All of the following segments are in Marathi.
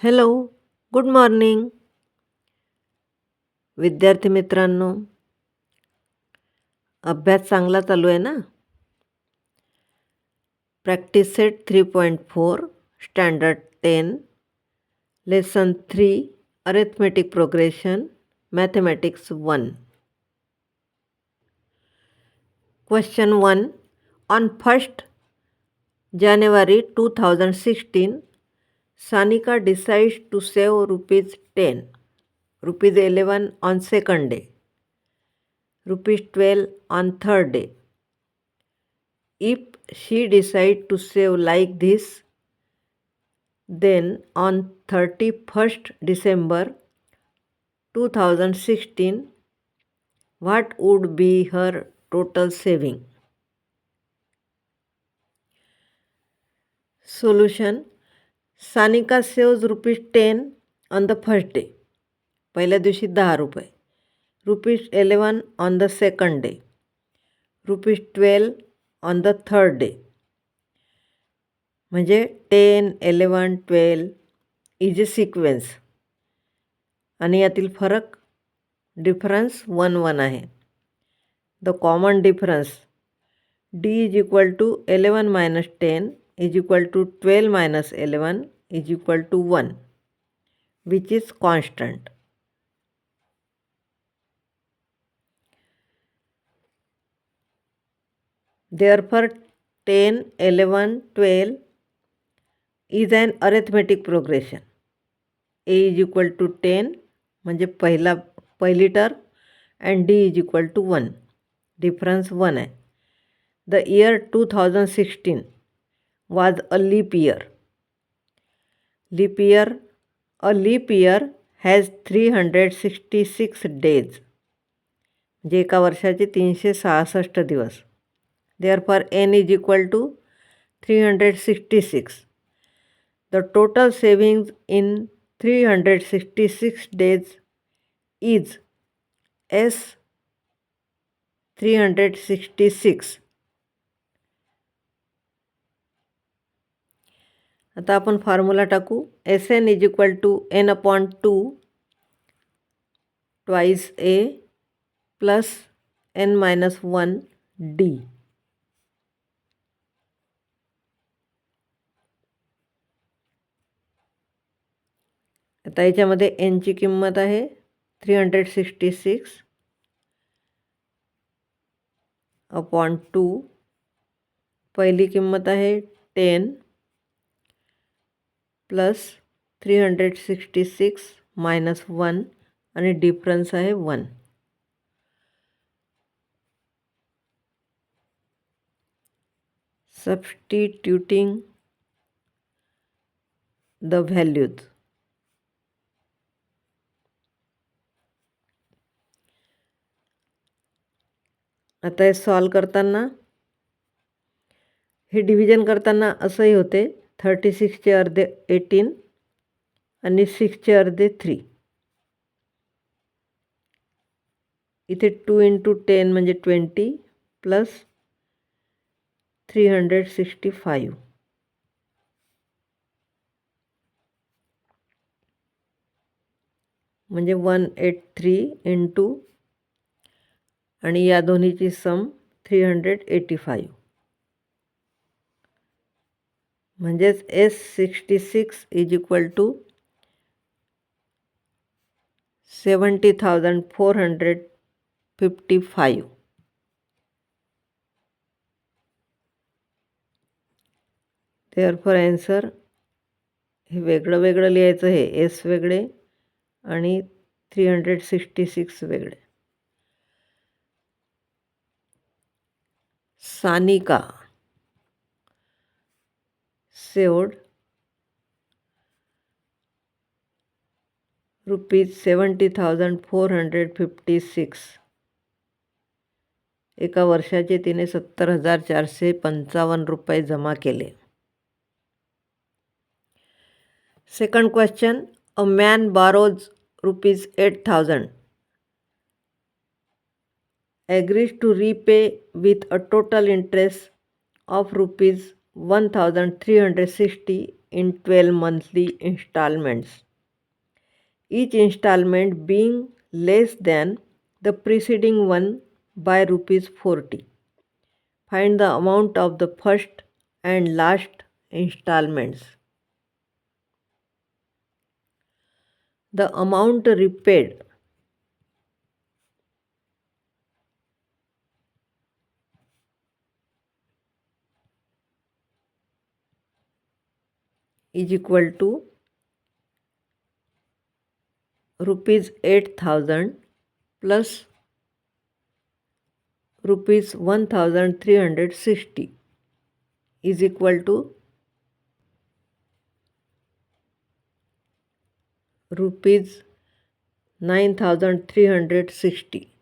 हॅलो, गुड मॉर्निंग विद्यार्थी मित्रांनो. अभ्यास चांगला चालू आहे ना? Practice set 3.4 standard 10 lesson 3 arithmetic progression mathematics 1. Question 1. On 1st January 2016, Sanika decides to save rupees 10, rupees 11 on second day, rupees 12 on third day. If she decides to save like this, then on 31st December 2016, what would be her total saving? Solution. Sanika saves rupees 10 on the first day. पहिल्या दिवशी 10 रुपये. rupees 11 on the second day. rupees 12 on the third day. म्हणजे 10, 11, 12 इज अ सिक्वेन्स आणि यातील फरक डिफरन्स 1 1 आहे. The common difference D is equal to 11 minus 10 is equal to 12 minus 11 is equal to 1 which is constant. Therefore 10, 11, 12 is an arithmetic progression. A is equal to 10 म्हणजे पहिली term and D is equal to 1. Difference 1 आहे. The year 2016 was a leap year. A leap year has 366 days. म्हणजे एका वर्षाचे 366 दिवस. Therefore n is equal to 366. The total savings in 366 days is S 366. आता आपण फॉर्म्युला टाकू. Sn is equal to n/2 ट्वाइस A प्लस n-1 D. आता याच्यामध्ये एनची किंमत आहे 366 अपॉन 2. पहिली किंमत आहे 10 प्लस 366 मायनस 1 आणि डिफरन्स आहे 1. Substituting the values. आता हे सॉल्व करताना हे डिव्हिजन करताना असंही होते. 36चे अर्धे 18 आणि 6चे अर्धे 3. इथे 2 × 10 म्हणजे 20 प्लस 365 म्हणजे 183 इंटू आणि या दोन्हीची सम 385 म्हणजेच S66 is equal to 70,455. Therefore answer हे वेगळं वेगळं लिहायचं. हे एस वेगळे आणि 366 वेगळे. Sanika saved rupees 70,456. एका वर्षाचे तिने 70,455 रुपये जमा केले. Second question. A man borrows rupees 8,000 agrees to repay with a total interest of rupees 1,360 in 12 monthly installments, each installment being less than the preceding one by rupees 40. Find the amount of the first and last installments. The amount repaid is equal to rupees 8,000 plus rupees 1,360 is equal to rupees 9,360.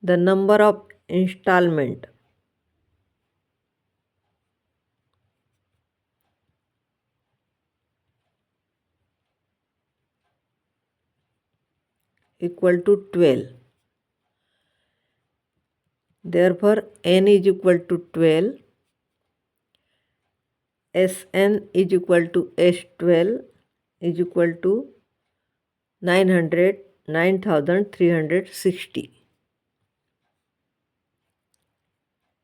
The number of installment equal to 12. Therefore, n is equal to 12. Sn is equal to S12 is equal to 9,360.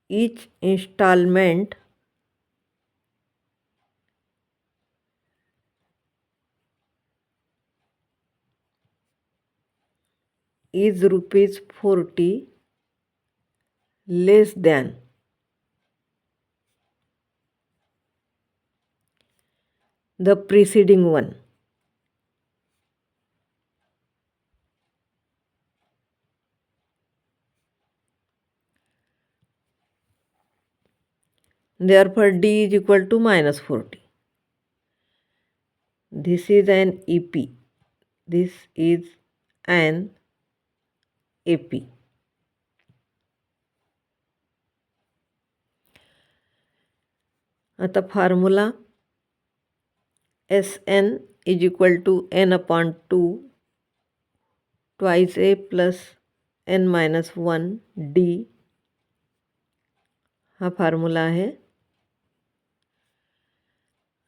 Each installment is rupees 40 less than the preceding one. Therefore, D is equal to minus 40. This is an EP. This is an AP. आता formula Sn is equal to n upon 2 twice a plus n minus 1 d हा फॉर्म्युला आहे.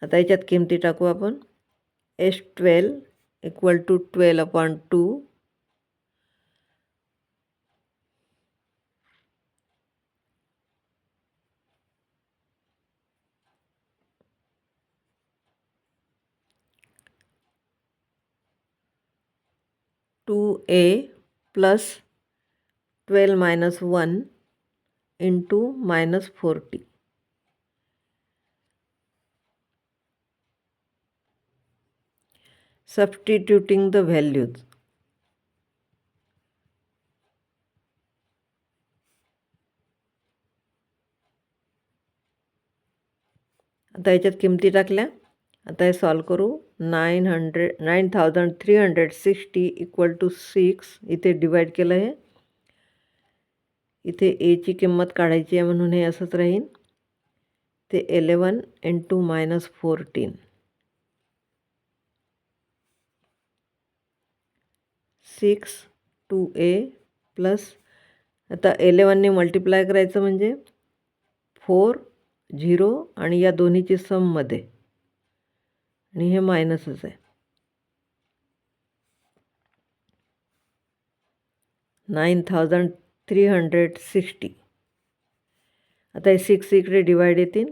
आता याच्यात किमती टाकू आपण. S12 equal to 12 upon 2 2a plus 12 minus 1 into minus 40. Substituting the values. आता याच्यात किमती टाकल्या. आता हे सॉल्व करू. 9,360 इक्वल टू 6 इथे डिवाईड केलं आहे. इथे एची किंमत काढायची आहे म्हणून हे असंच राहील. ते 11 इंटू मायनस 14 6 2a प्लस आता 11ने मल्टिप्लाय करायचं म्हणजे 4 0 आणि या दोन्हीची सममध्ये आणि हे मायनसच आहे. 9,360. आता हे 6 इकडे डिवाइड येतील.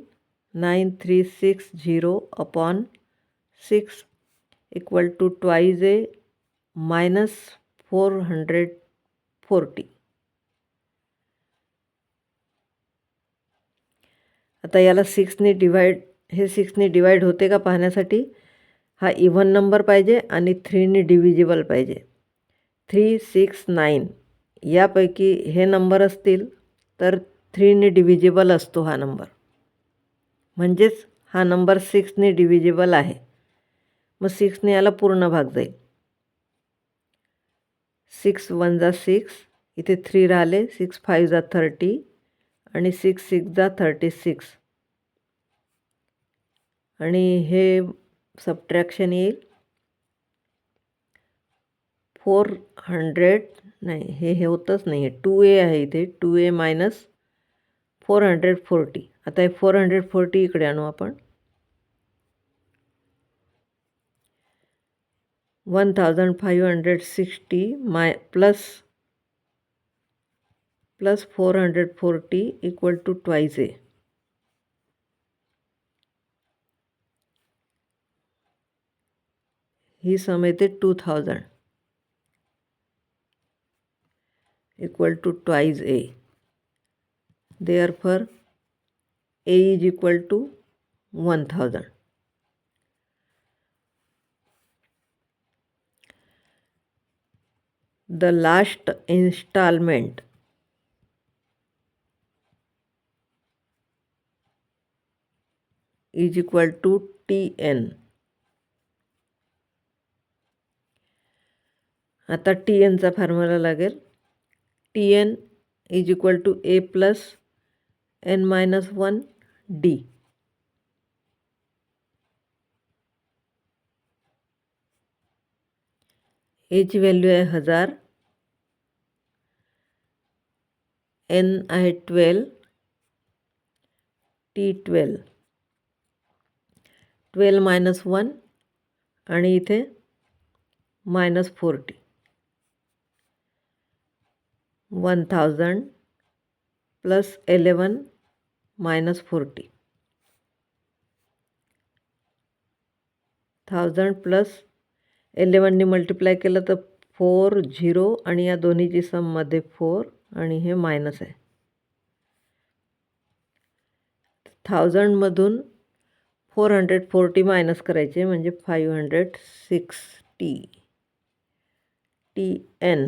9,360 upon 6 equal to twice A minus 440. आता याला 6ने डिवाइड हे 6ने डिवाइड होते का पाहण्यासाठी हा इव्हन नंबर पाहिजे आणि 3ने डिव्हिजिबल पाहिजे. 3 6 9 यापैकी हे नंबर असतील तर 3ने डिव्हिजिबल असतो हा नंबर. म्हणजेच हा नंबर 6ने डिव्हिजिबल आहे. मग 6ने याला पूर्ण भाग जाईल. 6 1 जा 6 इथे 3 राहिले. 6 5 जा 30 आणि 6 6 जा 36 आणि हे सबट्रॅक्शन येईल 400 नाही हे होतच नाही आहे. 2a आहे इथे 2a मायनस 440. आता हे 440 इकडे आणू आपण. 1560 plus 440 equal to twice A. ही सम येते 2000 equal to twice A. Therefore, A is equal to 1000. The last installment is equal to TN. आता TN चा फॉर्म्युला लागेल. TN is equal to A plus N minus 1 D. A ची व्हॅल्यू आहे 1000, N आहे 12, T 12. 12 minus 1 आणि इथे -40. 1000 plus 11 minus 40. 1000 प्लस 11ने मल्टिप्लाय केलं तर 4 0 आणि या दोन्हीची सममध्ये 4 आणि हे मायनस आहे. 1000मधून 440 मायनस करायचे म्हणजे 560 TN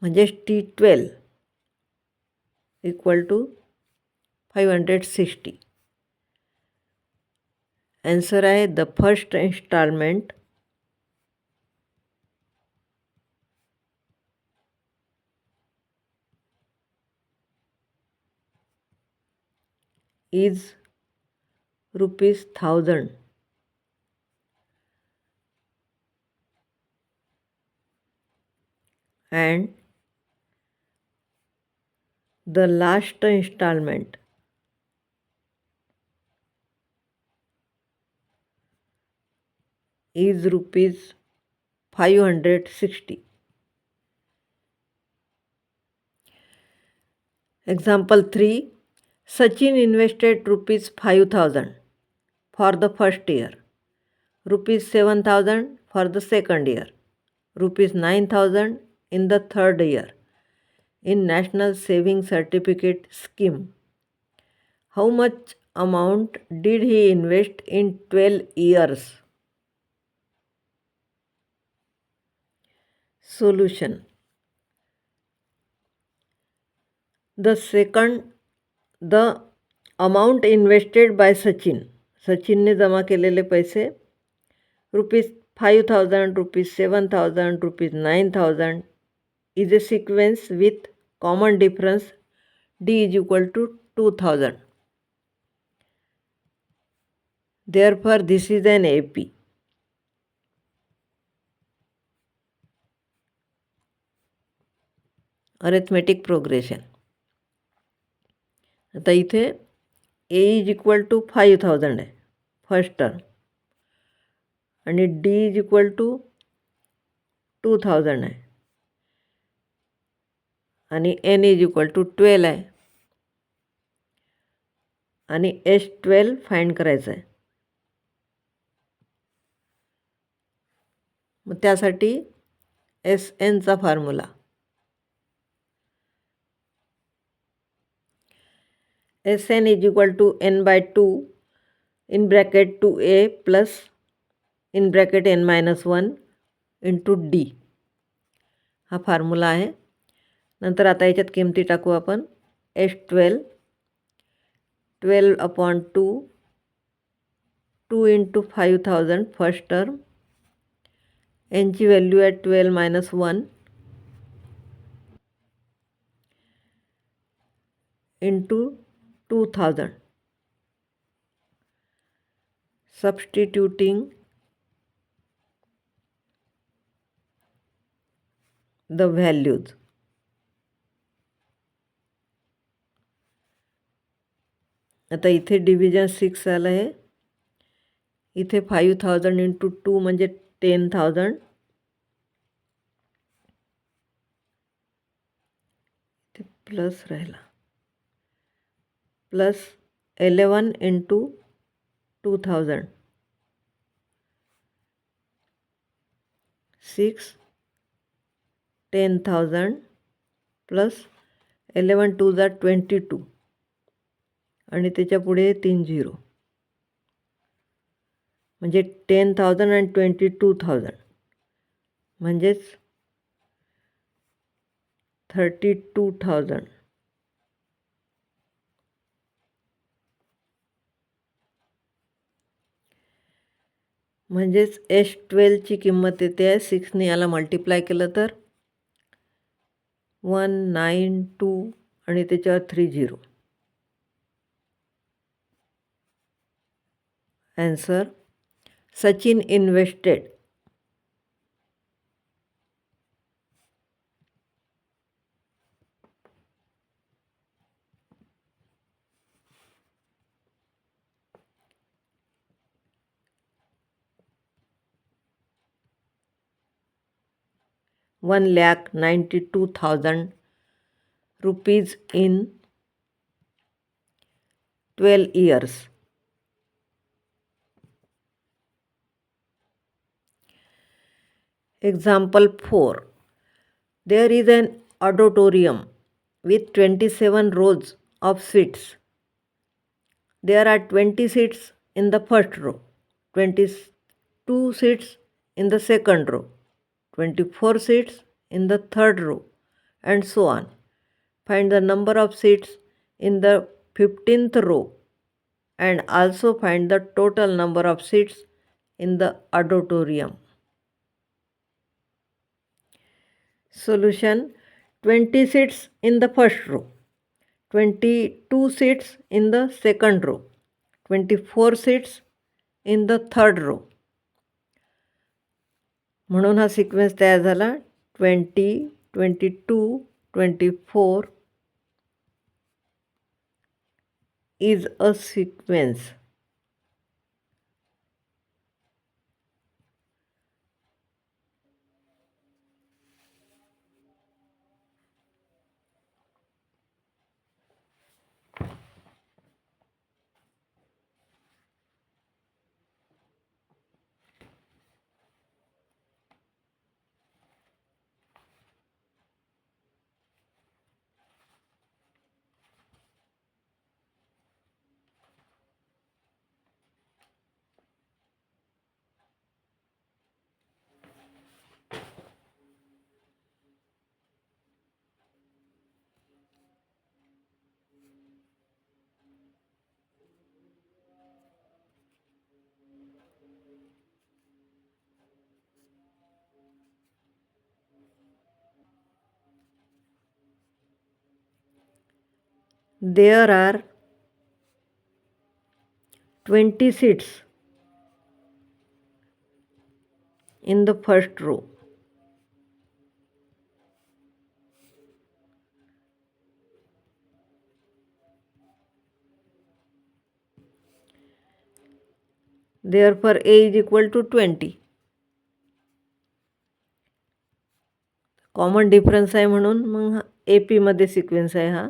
म्हणजे T12 इक्वल टू 560. आन्सर आहे the first instalment is ₹1000 and the last installment is ₹560. Example 3. Sachin invested ₹5,000 for the first year, ₹7,000 for the second year, ₹9,000 in the third year in National Saving Certificate Scheme. How much amount did he invest in 12 years? Solution. The amount invested by सचिनने जमा केलेले पैसे ₹5,000, ₹7,000, ₹9,000 is a sequence with common difference D is equal to 2000. Therefore, this is an AP. Arithmetic progression. आता इथे A इज इक्वल टू 5,000 आहे फर्स्ट टर्म आणि D इज इक्वल टू 2000 आहे आणि N इज इक्वल टू 12 आहे आणि S12 फाइंड करायचं आहे. मग त्यासाठी SNचा formula SN is equal to N by 2 in bracket 2A plus in bracket N minus 1 into D. हा फॉर्म्युला आहे. नंतर आता याच्यात किमती टाकू आपण. S12 12/2 2 into 5,000 first term. N ची व्हॅल्यू आहे 12 minus 1 into 2000. Substituting the values. आता इथे डिव्हिजन 6 आलं आहे. इथे 5000 इंटू 2 म्हणजे 10,000. इथे प्लस राहिला, प्लस 11 इंटू 2000, 6 10,000 प्लस 11 2 जा 22 आणि त्याच्या पुढे 3 झिरो म्हणजे 10,000 आणि 22,000 म्हणजेच 32,000. म्हणजेच S12ची किंमत येते आहे 6ने याला मल्टिप्लाय केलं तर 192 आणि त्याच्यावर 30. Answer, Sachin invested ₹1,92,000 in 12 years. Example 4. There is an auditorium with 27 rows of seats. There are 20 seats in the first row, 22 seats in the second row, 24 seats in the third row, and so on. Find the number of seats in the 15th row and also find the total number of seats in the auditorium. Solution: 20 seats in the first row, 22 seats in the second row, 24 seats in the third row. म्हणून हा सिक्वेन्स तयार झाला 20, 22, 24 is a sequence. There are 20 seats in the first row. Therefore, A is equal to 20. Common difference आहे म्हणून मग हा AP मध्ये सिक्वेन्स आहे हा.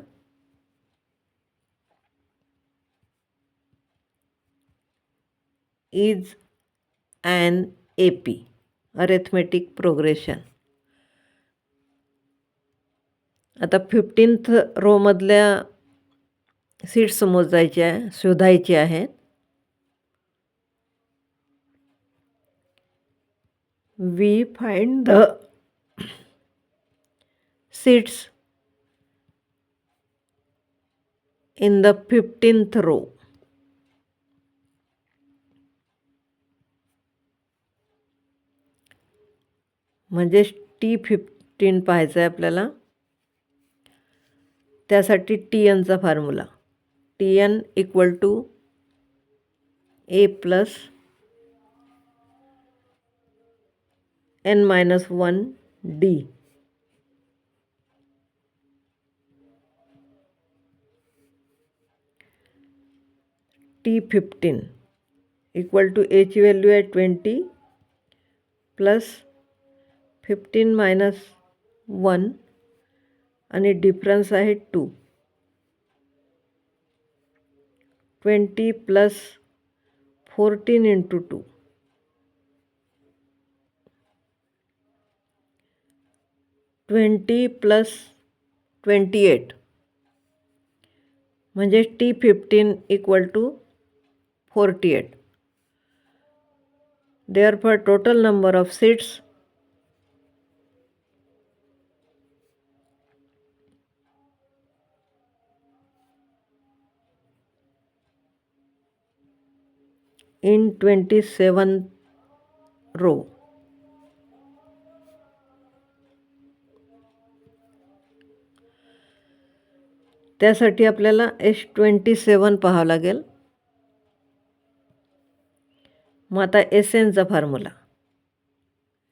is an AP, arithmetic progression. आता 15th रोमधल्या सीट्स शोधायचे आहेत. We find the seats in the 15th row. म्हणजे T15 पाहायचं आहे आपल्याला. त्यासाठी TNचा formula TN equal to A plus N-1 D. T15 equal to एची व्हॅल्यू आहे 20 प्लस 15 मायनस 1 आणि डिफरन्स आहे 2. 20 प्लस 14 इंटू 2 20 प्लस 28 म्हणजे T15 equal to 48. Therefore, total number of seats in 27th row. त्यासाठी आपल्याला S27 पाहावं लागेल. मग आता SNचा formula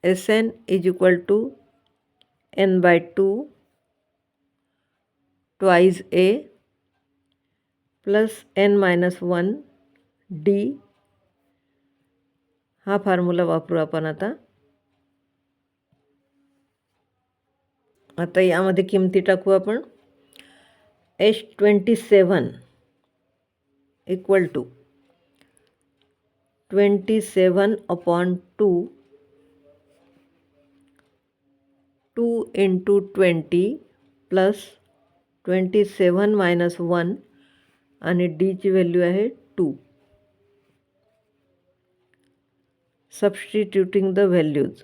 SN is equal to N/2 twice A plus N-1 D. हा फॉर्म्युला वापरू आपण आता. आता यामध्ये किमती टाकू आपण. S27 equal to 27/2 2 into 20 plus 27 minus 1 आणि डीची व्हॅल्यू आहे 2. Substituting the values.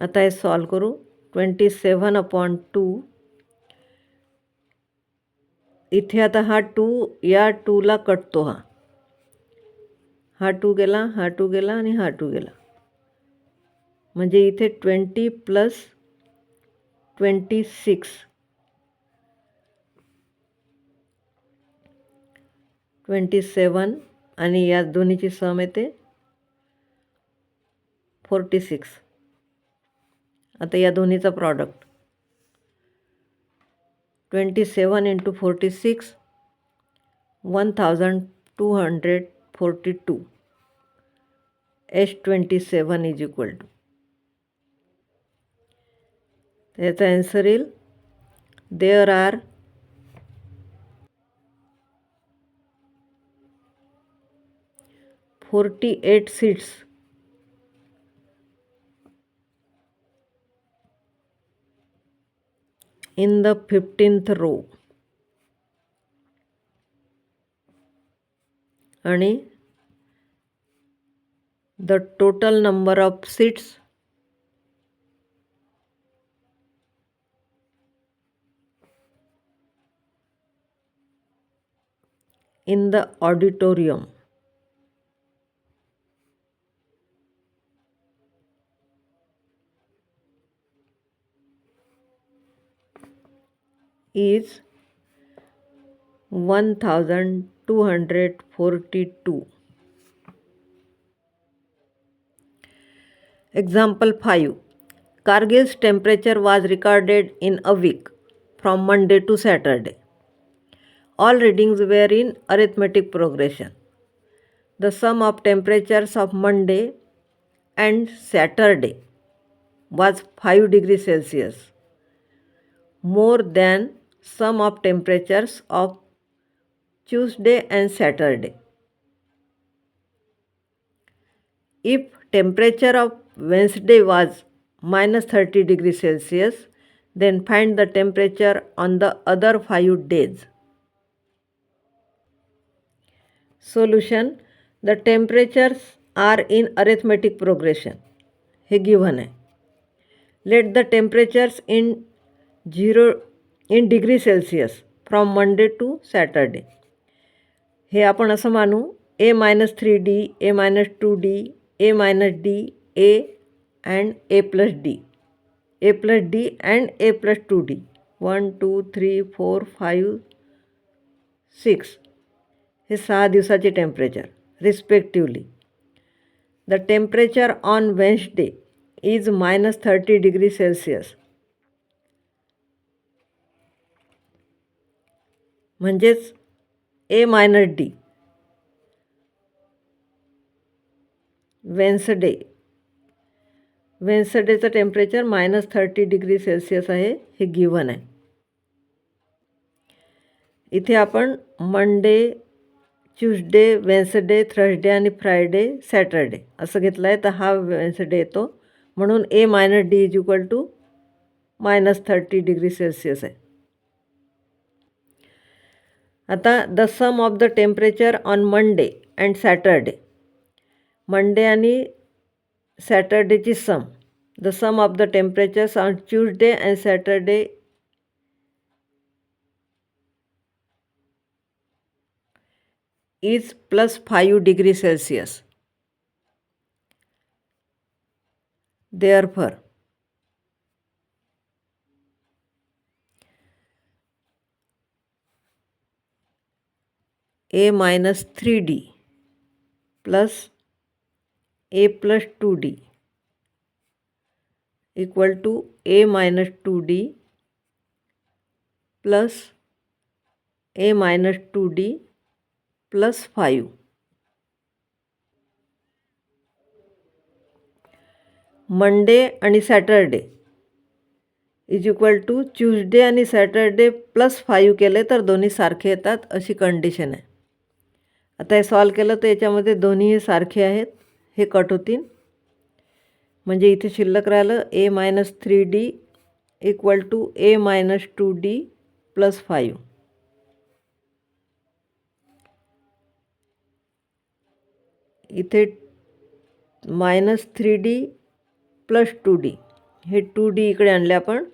आता हे सॉल्व करू. 27/2 इथे आता हा 2 या 2ला कटतो. हा 2 गेला, हा 2 गेला आणि हा 2 गेला. म्हणजे इथे 20 प्लस 26 27 आणि या दोन्हीची सम येते 46. आता या दोन्हीचा product 27 into 46 1242. S27 is equal to. त्याचा आन्सर येईल there are 48 seats in the 15th row आणि the total number of seats in the auditorium is 1242. Example 5. Kargil's temperature was recorded in a week from Monday to Saturday. All readings were in arithmetic progression. The sum of temperatures of Monday and Saturday was 5 degrees Celsius, more than sum of temperatures of Tuesday and Saturday. If temperature of Wednesday was minus 30 degrees Celsius, then find the temperature on the other 5 days. Solution. The temperatures are in arithmetic progression. हे given आहे. Let the temperatures in degree Celsius from Monday to Saturday. हे आपण असं मानू A-3D, A-2D, A-D, A and A+D. A+D and A+2D. 1, 2, 3, 4, 5, 6. हे 6 दिवसाचे temperature respectively. The temperature on Wednesday is -30°C. म्हणजेच A - D वेन्सडेचं टेम्परेचर -30°C आहे, हे गिवन आहे. इथे आपण मंडे, ट्यूसडे, वेन्सडे, थर्सडे आणि फ्रायडे, सॅटरडे असं घेतलं आहे. तर हा वेन्सडे येतो, म्हणून A - D = -30°C आहे. आता the sum of the temperature on Monday and Saturday, Monday आणि सॅटरडेची sum. The sum of the temperatures on Tuesday and Saturday is +5°C. Therefore, A - 3D plus A plus 2D equal to A - 2D plus A - 2D plus 5. Monday आणि Saturday is equal to Tuesday आणि सॅटरडे +5 केले तर दोन्ही सारखे येतात, अशी कंडिशन आहे. आता हे सॉल्व केलं तर याच्यामध्ये दोन्ही हे सारखे आहेत, हे कट होतील. म्हणजे इथे शिल्लक राहिलं A - 3D equal to A - 2D plus 5. इथे -3D plus 2D, हे 2D इकडे आणले आपण,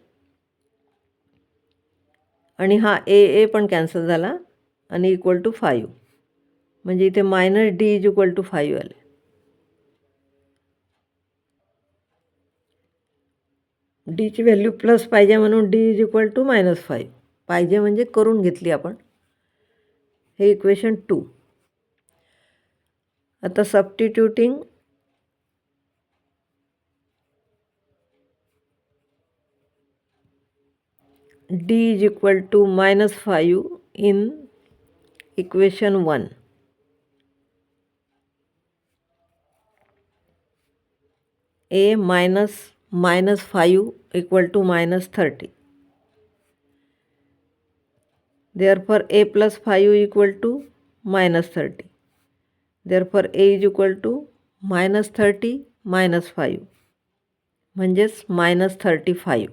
आणि हा A पण कॅन्सल झाला आणि इक्वल टू 5. म्हणजे इथे -D = 5 आले. डीची व्हॅल्यू प्लस पाहिजे म्हणून D = -5 पाहिजे, म्हणजे करून घेतली आपण. हे इक्वेशन 2. आता substituting D = -5 in equation 1. A -5 equal to -30. Therefore, A plus 5 equal to -30. Therefore, A is equal to -30 - 5, म्हणजेच -35.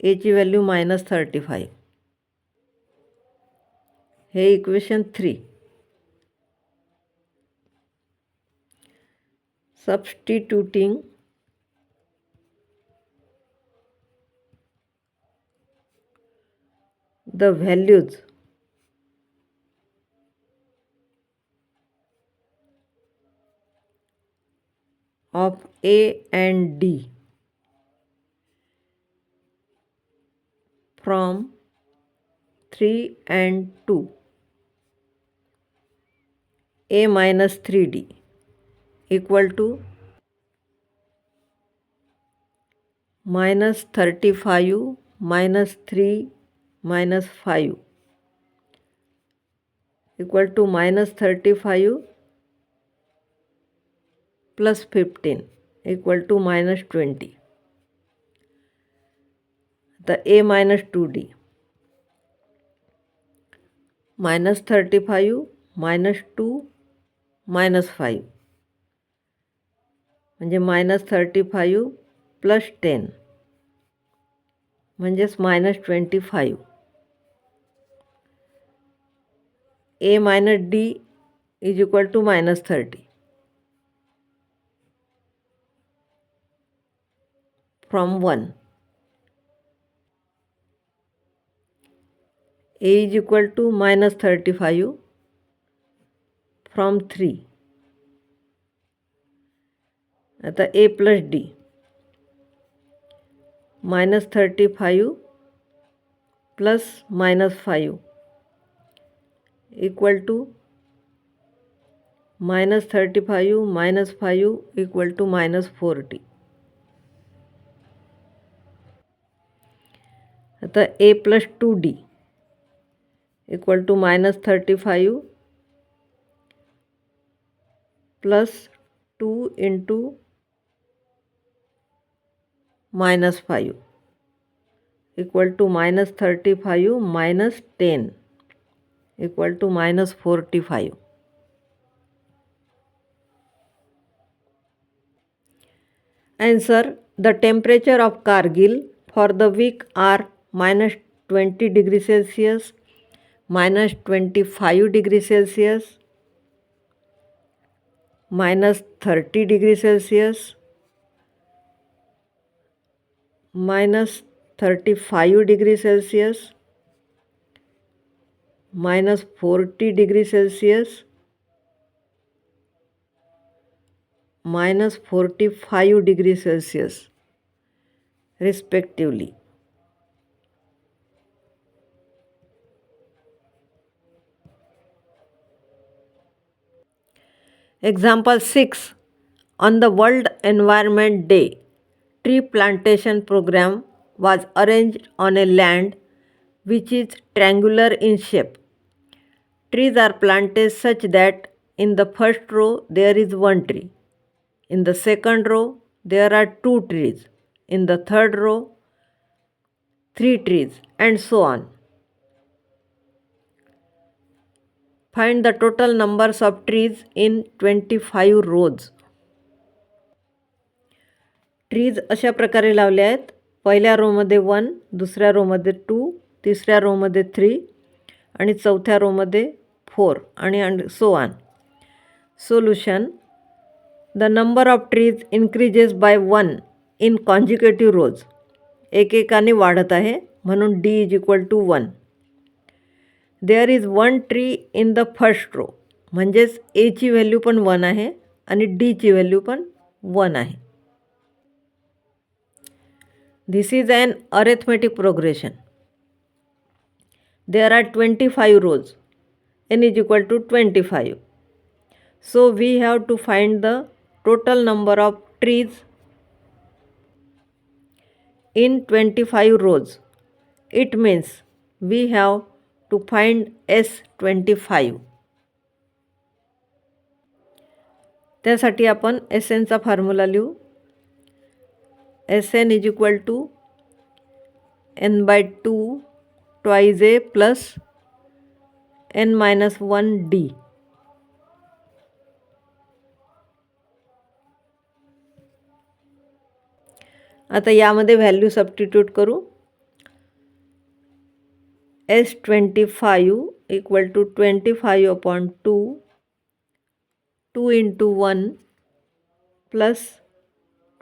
A ची व्हॅल्यू -35. हे equation 3. Substituting the values of A and D from 3 and 2, A - 3D equal to -35 - 3 - 5 equal to -35 plus 15 equal to -20. The A - 2D, -35 - 2 - 5, म्हणजे -35 plus 10, म्हणजेच -25. A - D is equal to -30 from 1. A is equal to -35 from 3. आता A plus D, -35 plus -5 equal to -35 - 5 = -40. आता a + 2d = -35 + 2 × -5 = -35 - 10 = -45. Answer: the temperature of Kargil for the week are -20 degrees Celsius, -25 degrees Celsius, -30 degrees Celsius, -35 degrees Celsius, -40 degrees Celsius, -45 degrees Celsius, respectively. Example 6. On the World Environment Day, tree plantation program was arranged on a land which is triangular in shape. Trees are planted such that in the first row there is one tree. In the second row there are 2 trees. In the third row 3 trees, and so on. Find the total numbers of trees in 25 rows. Trees अशा प्रकारे लावले आहेत. पहिल्या रोमध्ये 1, दुसऱ्या रोमध्ये 2, तिसऱ्या रोमध्ये 3 आणि चौथ्या रोमध्ये 4 आणि so on. Solution: the number of trees increases by 1 in consecutive rows. एकेकाने वाढत आहे म्हणून D = 1. There is 1 tree in the first row, म्हणजेच Aची व्हॅल्यू पण 1 आहे आणि Dची व्हॅल्यू पण 1 आहे. This is an arithmetic progression. There are 25 rows. N is equal to 25. So we have to find the total number of trees in 25 rows. It means we have to find S25. त्यासाठी आपण Sn चा फॉर्म्युला लिहू. Sn is equal to n/2 twice A plus n-1 D. आता यामध्ये व्हॅल्यू सबस्टिट्यूट करू. S25 = 25/2, 2 × 1 plus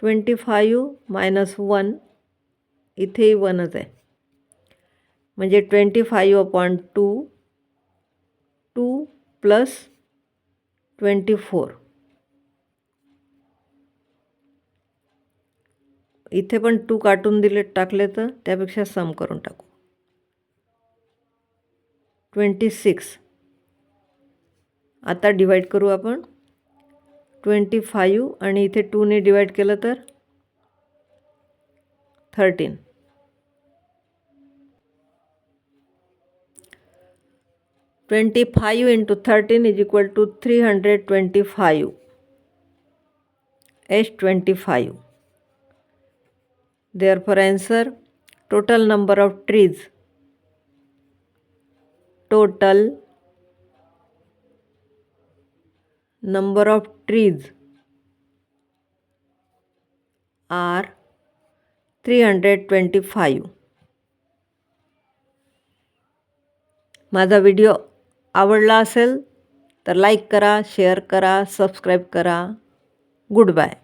25 - 1, इथेही 1च आहे, म्हणजे 25/2, 2 + 24. इथे पण 2 काटून टाकले तर त्यापेक्षा सम करून टाकू. 26. आता डिवाईड करू आपण. 25 आणि इथे 2ने डिवाईड केलं तर 13. 25 × 13 = 325. S25. Therefore answer: total number of trees. Total number of trees are 325. माझा व्हिडिओ आवडला असेल तर लाईक करा, शेअर करा, सबस्क्राईब करा. Good bye.